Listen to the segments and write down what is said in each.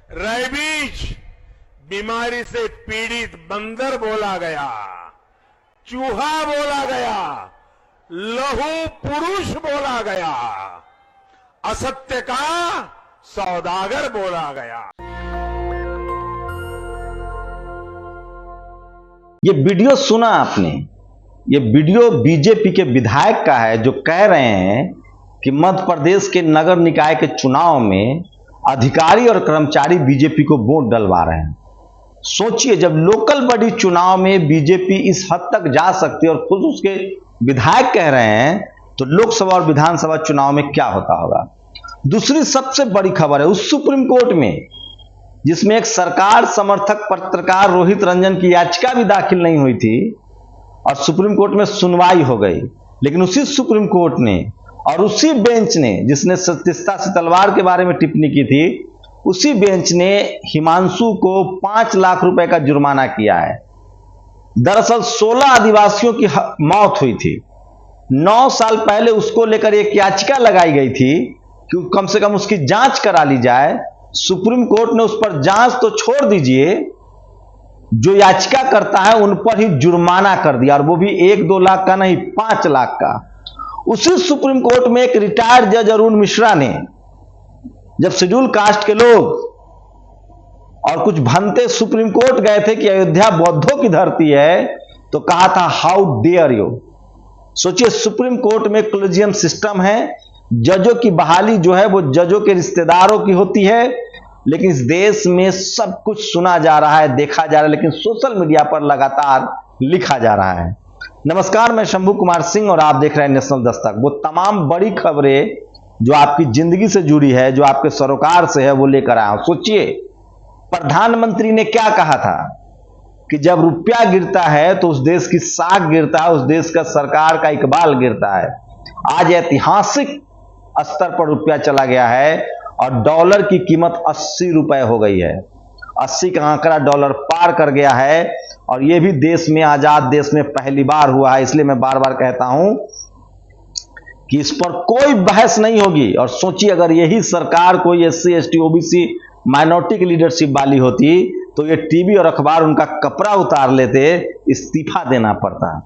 Rabies बीमारी से पीड़ित बंदर बोला गया, चूहा बोला गया, लहू पुरुष बोला गया, असत्य का सौदागर बोला गया। ये वीडियो सुना आपने? ये वीडियो बीजेपी के विधायक का है जो कह रहे हैं कि मध्य प्रदेश के नगर निकाय के चुनाव में अधिकारी और कर्मचारी बीजेपी को वोट डलवा रहे हैं। सोचिए, जब लोकल बॉडी चुनाव में बीजेपी इस हद तक जा सकती है और खुद उसके विधायक कह रहे हैं, तो लोकसभा और विधानसभा चुनाव में क्या होता होगा। दूसरी सबसे बड़ी खबर है उस सुप्रीम कोर्ट में जिसमें एक सरकार समर्थक पत्रकार रोहित रंजन की याचिका भी दाखिल नहीं हुई थी और सुप्रीम कोर्ट में सुनवाई हो गई। लेकिन उसी सुप्रीम कोर्ट ने और उसी बेंच ने जिसने तीस्ता से तलवार के बारे में टिप्पणी की थी, उसी बेंच ने हिमांशु को 5 लाख रुपए का जुर्माना किया है। दरअसल 16 आदिवासियों की मौत हुई थी। 9 साल पहले उसको लेकर एक याचिका लगाई गई थी कि कम से कम उसकी जांच करा ली जाए। सुप्रीम कोर्ट ने उस पर जांच तो छोड़ दीजिए, जो याचिका करता है उन पर ही जुर्माना कर दिया, और वो भी 1-2 लाख का नहीं, 5 लाख का। उसी सुप्रीम कोर्ट में एक रिटायर्ड जज अरुण मिश्रा ने, जब शेड्यूल कास्ट के लोग और कुछ भंते सुप्रीम कोर्ट गए थे कि अयोध्या बौद्धों की धरती है, तो कहा था हाउ डेयर यू। सोचिए, सुप्रीम कोर्ट में कॉलेजियम सिस्टम है, जजों की बहाली जो है वो जजों के रिश्तेदारों की होती है। लेकिन इस देश में सब कुछ सुना जा रहा है, देखा जा रहा है, लेकिन सोशल मीडिया पर लगातार लिखा जा रहा है। नमस्कार, मैं शंभू कुमार सिंह और आप देख रहे हैं नेशनल दस्तक। वो तमाम बड़ी खबरें जो आपकी जिंदगी से जुड़ी है, जो आपके सरोकार से है, वो लेकर आया हूं। सोचिए, प्रधानमंत्री ने क्या कहा था कि जब रुपया गिरता है तो उस देश की साख गिरता है, उस देश का सरकार का इकबाल गिरता है। आज ऐतिहासिक स्तर पर रुपया चला गया है और डॉलर की कीमत 80 रुपए हो गई है। 80 का आंकड़ा डॉलर पार कर गया है, और यह भी देश में, आजाद देश में पहली बार हुआ है। इसलिए मैं बार बार कहता हूं कि इस पर कोई बहस नहीं होगी। और सोचिए, अगर यही सरकार कोई SC ST OBC माइनॉरिटी की लीडरशिप वाली होती तो ये टीवी और अखबार उनका कपड़ा उतार लेते, इस्तीफा देना पड़ता।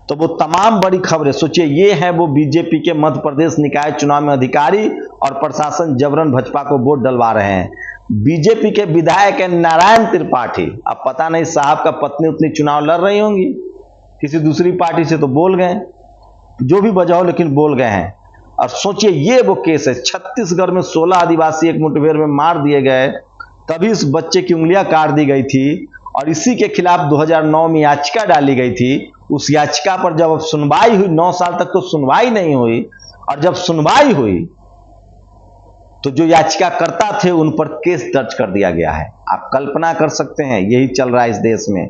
तो वो तमाम बड़ी खबरें, सोचिए, ये है वो बीजेपी के मध्य प्रदेश निकाय चुनाव में अधिकारी और प्रशासन जबरन भाजपा को वोट डलवा रहे हैं। बीजेपी के विधायक है नारायण त्रिपाठी। अब पता नहीं साहब का पत्नी उतनी चुनाव लड़ रही होंगी, किसी दूसरी पार्टी से तो बोल गए, जो भी वजह हो, लेकिन बोल गए हैं। और सोचिए, ये वो केस है, छत्तीसगढ़ में 16 आदिवासी एक मुठभेड़ में मार दिए गए, तभी इस बच्चे की उंगलियां काट दी गई थी, और इसी के खिलाफ 2009 में याचिका डाली गई थी। उस याचिका पर जब सुनवाई हुई, 9 साल तक तो सुनवाई नहीं हुई, और जब सुनवाई हुई तो जो याचिकाकर्ता थे उन पर केस दर्ज कर दिया गया है। आप कल्पना कर सकते हैं, यही चल रहा है इस देश में।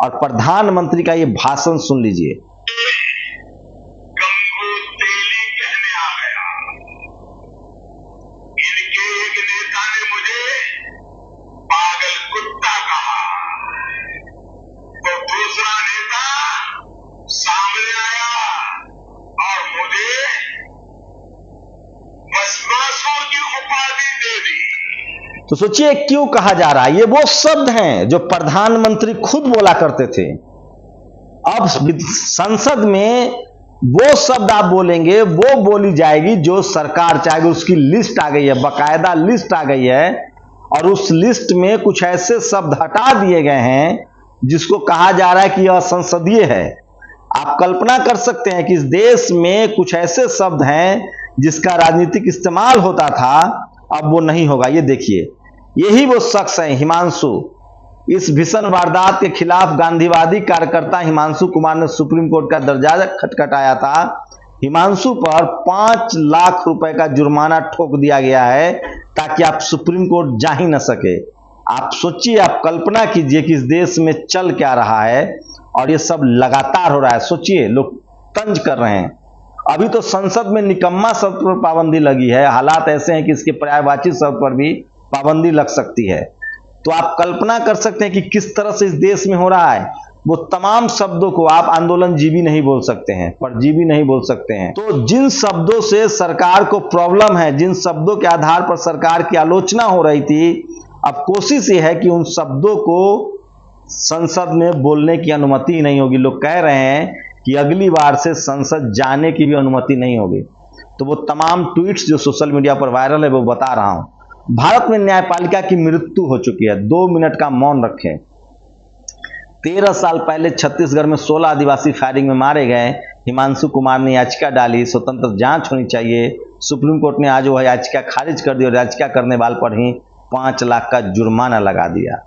और प्रधानमंत्री का ये भाषण सुन लीजिए। तो सोचिए क्यों कहा जा रहा है। ये वो शब्द हैं जो प्रधानमंत्री खुद बोला करते थे। अब संसद में वो शब्द आप बोलेंगे, वो बोली जाएगी जो सरकार चाहेगी। उसकी लिस्ट आ गई है, बाकायदा लिस्ट आ गई है, और उस लिस्ट में कुछ ऐसे शब्द हटा दिए गए हैं जिसको कहा जा रहा है कि यह असंसदीय है। आप कल्पना कर सकते हैं कि इस देश में कुछ ऐसे शब्द हैं जिसका राजनीतिक इस्तेमाल होता था, अब वो नहीं होगा। ये देखिए, यही वो शख्स है हिमांशु। इस भीषण वारदात के खिलाफ गांधीवादी कार्यकर्ता हिमांशु कुमार ने सुप्रीम कोर्ट का दरवाजा खटखटाया था। हिमांशु पर 5 लाख रुपए का जुर्माना ठोक दिया गया है ताकि आप सुप्रीम कोर्ट जा ही न सके। आप सोचिए, आप कल्पना कीजिए कि इस देश में चल क्या रहा है, और ये सब लगातार हो रहा है। सोचिए, लोग तंज कर रहे हैं। अभी तो संसद में निकम्मा शब्द पर पाबंदी लगी है। हालात ऐसे हैं कि इसके पर्यायवाची शब्द पर भी पाबंदी लग सकती है। तो आप कल्पना कर सकते हैं कि किस तरह से इस देश में हो रहा है। वो तमाम शब्दों को आप आंदोलनजीवी नहीं बोल सकते हैं, परजीवी नहीं बोल सकते हैं। तो जिन शब्दों से सरकार को प्रॉब्लम है, जिन शब्दों के आधार पर सरकार की आलोचना हो रही थी, अब कोशिश ये है कि उन शब्दों को संसद में बोलने की अनुमति ही नहीं होगी। लोग कह रहे हैं कि अगली बार से संसद जाने की भी अनुमति नहीं होगी। तो वो तमाम ट्वीट्स जो सोशल मीडिया पर वायरल है वो बता रहा हूं। भारत में न्यायपालिका की मृत्यु हो चुकी है। 2 मिनट का मौन रखें। 13 साल पहले छत्तीसगढ़ में 16 आदिवासी फायरिंग में मारे गए। हिमांशु कुमार ने याचिका डाली, स्वतंत्र जांच होनी चाहिए। सुप्रीम कोर्ट ने आज वह याचिका खारिज कर दी और याचिका करने वाले पर ही 5 लाख का जुर्माना लगा दिया।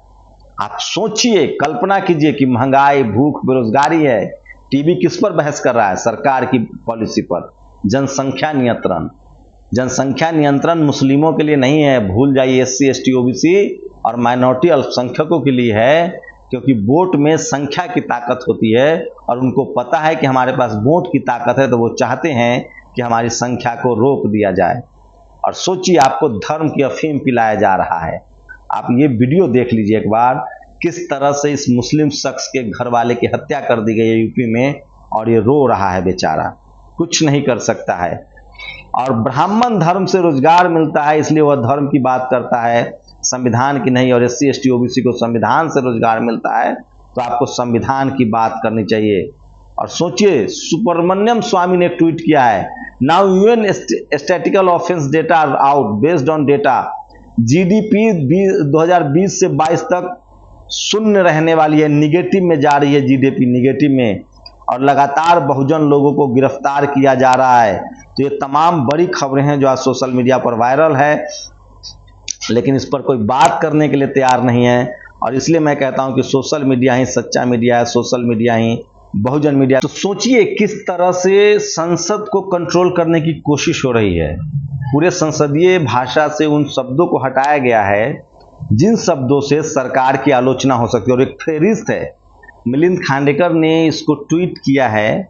आप सोचिए, कल्पना कीजिए कि महंगाई, भूख, बेरोजगारी है। टीवी किस पर बहस कर रहा है? सरकार की पॉलिसी पर। जनसंख्या नियंत्रण। जनसंख्या नियंत्रण मुस्लिमों के लिए नहीं है, भूल जाइए। SC, ST, OBC और माइनॉरिटी अल्पसंख्यकों के लिए है, क्योंकि वोट में संख्या की ताकत होती है और उनको पता है कि हमारे पास वोट की ताकत है, तो वो चाहते हैं कि हमारी संख्या को रोक दिया जाए। और सोचिए, आपको धर्म की अफीम पिलाया जा रहा है। आप ये वीडियो देख लीजिए एक बार, किस तरह से इस मुस्लिम शख्स के घर वाले की हत्या कर दी गई है यूपी में, और ये रो रहा है बेचारा, कुछ नहीं कर सकता है। और ब्राह्मण धर्म से रोजगार मिलता है, इसलिए वह धर्म की बात करता है, संविधान की नहीं। और SC, ST, OBC को संविधान से रोजगार मिलता है, तो आपको संविधान की बात करनी चाहिए। और सोचिए, सुब्रमण्यम स्वामी ने ट्वीट किया है, now UN statistical offence data out, based on data GDP 2020 से 22 तक शून्य रहने वाली है, निगेटिव में जा रही है GDP, निगेटिव में। और लगातार बहुजन लोगों को गिरफ्तार किया जा रहा है। तो ये तमाम बड़ी खबरें हैं जो आज सोशल मीडिया पर वायरल है, लेकिन इस पर कोई बात करने के लिए तैयार नहीं है। और इसलिए मैं कहता हूं कि सोशल मीडिया ही सच्चा मीडिया है, सोशल मीडिया ही बहुजन मीडिया। तो सोचिए किस तरह से संसद को कंट्रोल करने की कोशिश हो रही है। पूरे संसदीय भाषा से उन शब्दों को हटाया गया है जिन शब्दों से सरकार की आलोचना हो सकती है। और एक फेरिस्त है, मिलिंद खांडेकर ने इसको ट्वीट किया है,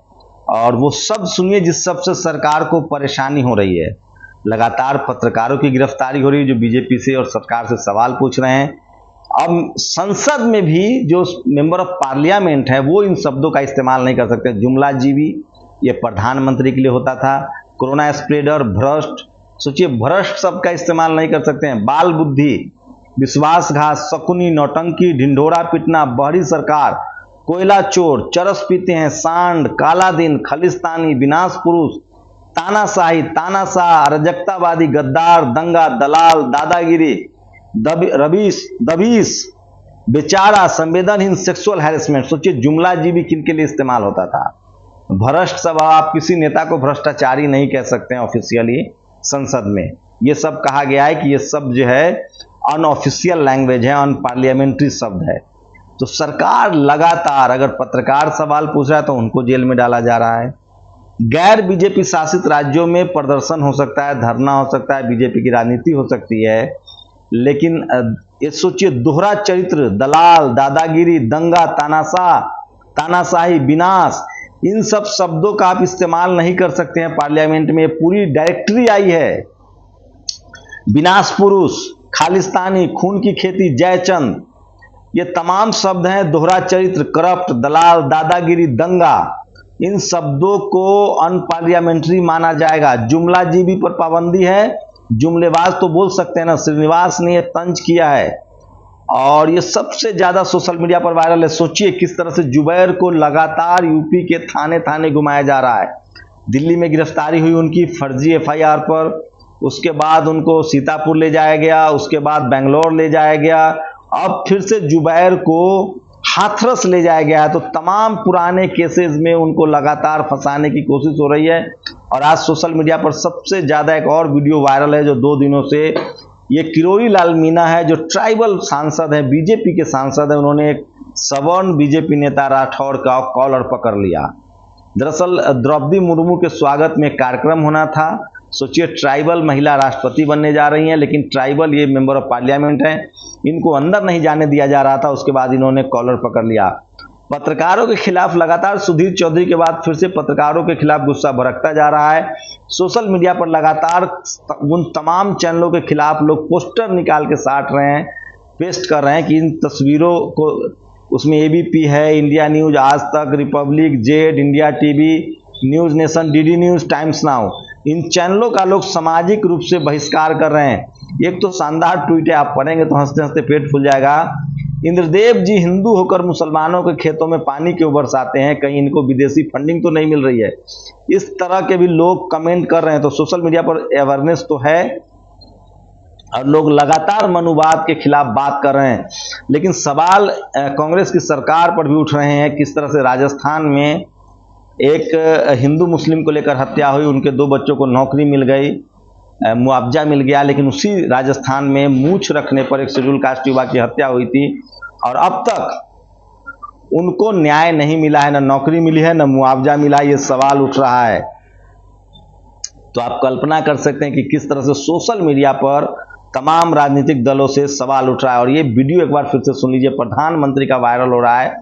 और वो शब्द सुनिए जिस शब्द से सरकार को परेशानी हो रही है। लगातार पत्रकारों की गिरफ्तारी हो रही है जो बीजेपी से और सरकार से सवाल पूछ रहे हैं। अब संसद में भी जो मेंबर ऑफ पार्लियामेंट है वो इन शब्दों का इस्तेमाल नहीं कर सकते। जुमलाजीवी ये प्रधानमंत्री के लिए होता था। कोरोना स्प्रेडर, भ्रष्ट, सोचिए भ्रष्ट शब्द का इस्तेमाल नहीं कर सकते हैं। बाल बुद्धि, विश्वासघात, शकुनी, नौटंकी, ढिंढोरा पीटना, बहरी सरकार, कोयला चोर, चरस पीते हैं, सांड, काला दिन, खलिस्तानी, विनाश पुरुष, तानाशाही, तानाशाह, अराजकतावादी, गद्दार, दंगा, दलाल, दादागिरी, दबीस, बेचारा, संवेदनहीन, सेक्सुअल हैरेसमेंट। सोचिए जुमलाजीवी किनके लिए इस्तेमाल होता था। भ्रष्ट सब, आप किसी नेता को भ्रष्टाचारी नहीं कह सकते हैं ऑफिशियली संसद में। ये सब कहा गया है कि ये सब जो है अनऑफिशियल लैंग्वेज है, अनपार्लियामेंट्री शब्द है। तो सरकार लगातार, अगर पत्रकार सवाल पूछ रहा है तो उनको जेल में डाला जा रहा है। गैर बीजेपी शासित राज्यों में प्रदर्शन हो सकता है, धरना हो सकता है, बीजेपी की राजनीति हो सकती है, लेकिन ये सोचिए दोहरा चरित्र, दलाल, दादागिरी, दंगा, तानाशाही, विनाश, इन सब शब्दों का आप इस्तेमाल नहीं कर सकते हैं पार्लियामेंट में। पूरी डायरेक्टरी आई है, विनाश पुरुष, खालिस्तानी, खून की खेती, जयचंद, ये तमाम शब्द हैं। दोहरा चरित्र, करप्ट, दलाल, दादागिरी, दंगा, इन शब्दों को अनपार्लियामेंट्री माना जाएगा। जुमलाजीवी पर पाबंदी है। जुमलेबाज तो बोल सकते हैं ना, श्रीनिवास ने यह तंज किया है और ये सबसे ज्यादा सोशल मीडिया पर वायरल है। सोचिए किस तरह से जुबैर को लगातार यूपी के थाने थाने घुमाया जा रहा है। दिल्ली में गिरफ्तारी हुई उनकी फर्जी FIR पर, उसके बाद उनको सीतापुर ले जाया गया, उसके बाद बेंगलोर ले जाया गया, अब फिर से जुबैर को हाथरस ले जाया गया है। तो तमाम पुराने केसेस में उनको लगातार फंसाने की कोशिश हो रही है। और आज सोशल मीडिया पर सबसे ज्यादा एक और वीडियो वायरल है जो 2 दिनों से, ये किरोड़ी लाल मीणा है जो ट्राइबल सांसद है, बीजेपी के सांसद है। उन्होंने एक सवर्ण बीजेपी नेता राठौड़ का कॉलर पकड़ लिया। दरअसल द्रौपदी मुर्मू के स्वागत में कार्यक्रम होना था। सोचिए ट्राइबल महिला राष्ट्रपति बनने जा रही हैं, लेकिन ट्राइबल ये मेंबर ऑफ पार्लियामेंट हैं, इनको अंदर नहीं जाने दिया जा रहा था। उसके बाद इन्होंने कॉलर पकड़ लिया। पत्रकारों के खिलाफ लगातार, सुधीर चौधरी के बाद फिर से पत्रकारों के खिलाफ गुस्सा भड़कता जा रहा है। सोशल मीडिया पर लगातार उन तमाम चैनलों के खिलाफ लोग पोस्टर निकाल के साट रहे हैं, पेस्ट कर रहे हैं कि इन तस्वीरों को उसमें एबीपी है, India news, Aaj Tak, Republic, Zee, India TV, news nation, DD news, Times Now, इन चैनलों का लोग सामाजिक रूप से बहिष्कार कर रहे हैं। एक तो शानदार ट्वीट है, आप पढ़ेंगे तो हंसते हंसते पेट फूल जाएगा। इंद्रदेव जी हिंदू होकर मुसलमानों के खेतों में पानी क्यों बरसाते हैं, कहीं इनको विदेशी फंडिंग तो नहीं मिल रही है। इस तरह के भी लोग कमेंट कर रहे हैं। तो सोशल मीडिया पर अवेयरनेस तो है और लोग लगातार मनुवाद के खिलाफ बात कर रहे हैं, लेकिन सवाल कांग्रेस की सरकार पर भी उठ रहे हैं। किस तरह से राजस्थान में एक हिंदू मुस्लिम को लेकर हत्या हुई, उनके 2 बच्चों को नौकरी मिल गई, मुआवजा मिल गया, लेकिन उसी राजस्थान में मूछ रखने पर एक शेड्यूल कास्ट युवा की हत्या हुई थी और अब तक उनको न्याय नहीं मिला है, न नौकरी मिली है, न मुआवजा मिला। ये सवाल उठ रहा है। तो आप कल्पना कर सकते हैं कि किस तरह से सोशल मीडिया पर तमाम राजनीतिक दलों से सवाल उठ रहा है। और ये वीडियो एक बार फिर से सुन लीजिए, प्रधानमंत्री का वायरल हो रहा है,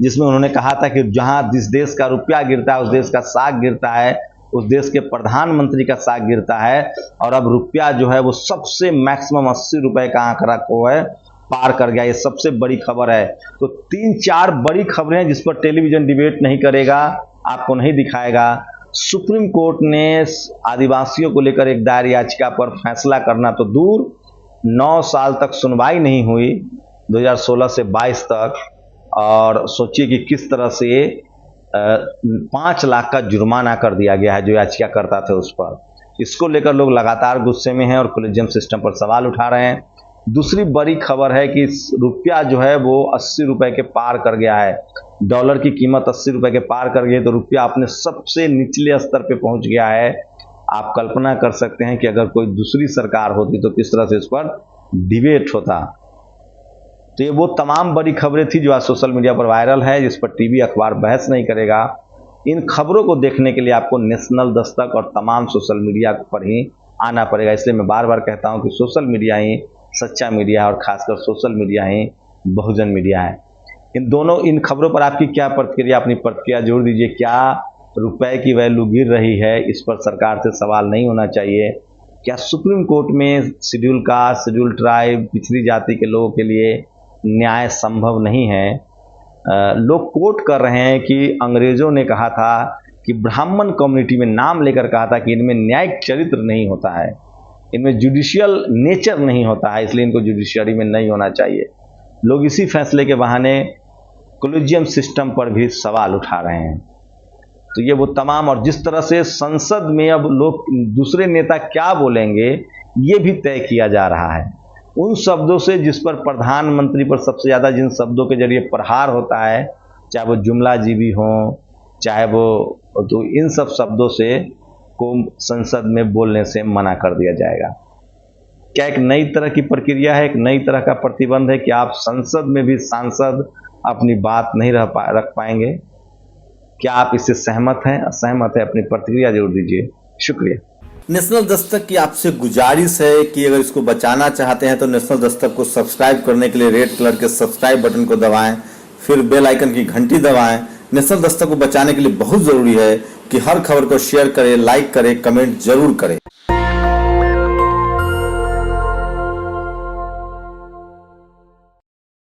जिसमें उन्होंने कहा था कि जहां जिस देश का रुपया गिरता है उस देश का साग गिरता है, उस देश के प्रधानमंत्री का साग गिरता है। और अब रुपया जो है वो सबसे मैक्सिमम 80 रुपए का आंकड़ा को है पार कर गया। ये सबसे बड़ी खबर है। तो 3-4 बड़ी खबरें हैं जिस पर टेलीविजन डिबेट नहीं करेगा, आपको नहीं दिखाएगा। सुप्रीम कोर्ट ने आदिवासियों को लेकर एक दायर याचिका पर फैसला करना तो दूर, 9 साल तक सुनवाई नहीं हुई, 2016 से 22 तक। और सोचिए कि किस तरह से 5 लाख का जुर्माना कर दिया गया है जो याचिका करता थे उस पर। इसको लेकर लोग लगातार गुस्से में हैं और कोलेजियम सिस्टम पर सवाल उठा रहे हैं। दूसरी बड़ी खबर है कि रुपया जो है वो 80 रुपए के पार कर गया है। डॉलर की कीमत 80 रुपए के पार कर गई, तो रुपया अपने सबसे निचले स्तर पे पहुंच गया है। आप कल्पना कर सकते हैं कि अगर कोई दूसरी सरकार होती तो किस तरह से इस पर डिबेट होता। तो ये वो तमाम बड़ी खबरें थी जो आज सोशल मीडिया पर वायरल है, जिस पर टीवी अखबार बहस नहीं करेगा। इन खबरों को देखने के लिए आपको नेशनल दस्तक और तमाम सोशल मीडिया पर ही आना पड़ेगा। इसलिए मैं बार बार कहता हूं कि सोशल मीडिया ही सच्चा मीडिया है और खासकर सोशल मीडिया ही बहुजन मीडिया है। इन खबरों पर आपकी क्या प्रतिक्रिया, अपनी प्रतिक्रिया जोड़ दीजिए। क्या रुपए की वैल्यू गिर रही है, इस पर सरकार से सवाल नहीं होना चाहिए? क्या सुप्रीम कोर्ट में शेड्यूल कास्ट, शेड्यूल ट्राइब, पिछड़ी जाति के लोगों के लिए न्याय संभव नहीं है? लोग कोट कर रहे हैं कि अंग्रेजों ने कहा था कि ब्राह्मण कम्युनिटी में नाम लेकर कहा था कि इनमें न्यायिक चरित्र नहीं होता है, इनमें जुडिशियल नेचर नहीं होता है, इसलिए इनको जुडिशियरी में नहीं होना चाहिए। लोग इसी फैसले के बहाने कोलेजियम सिस्टम पर भी सवाल उठा रहे हैं। तो ये वो तमाम, और जिस तरह से संसद में अब लोग दूसरे नेता क्या बोलेंगे ये भी तय किया जा रहा है। उन शब्दों से जिस पर प्रधानमंत्री पर सबसे ज़्यादा जिन शब्दों के जरिए प्रहार होता है, चाहे वो जुमलाजीवी हो, चाहे वो, तो इन सब शब्दों से को संसद में बोलने से मना कर दिया जाएगा। क्या एक नई तरह की प्रक्रिया है, एक नई तरह का प्रतिबंध है कि आप संसद में भी सांसद अपनी बात नहीं रख पाएंगे? क्या आप इससे सहमत हैं? असहमत है? अपनी प्रतिक्रिया जरूर दीजिए। शुक्रिया। नेशनल दस्तक की आपसे गुजारिश है कि अगर इसको बचाना चाहते हैं तो नेशनल दस्तक को सब्सक्राइब करने के लिए रेड कलर के सब्सक्राइब बटन को दबाएं, फिर बेल आइकन की घंटी दबाएं। नेशनल दस्तक को बचाने के लिए बहुत जरूरी है कि हर खबर को शेयर करें, लाइक करें, कमेंट जरूर करें।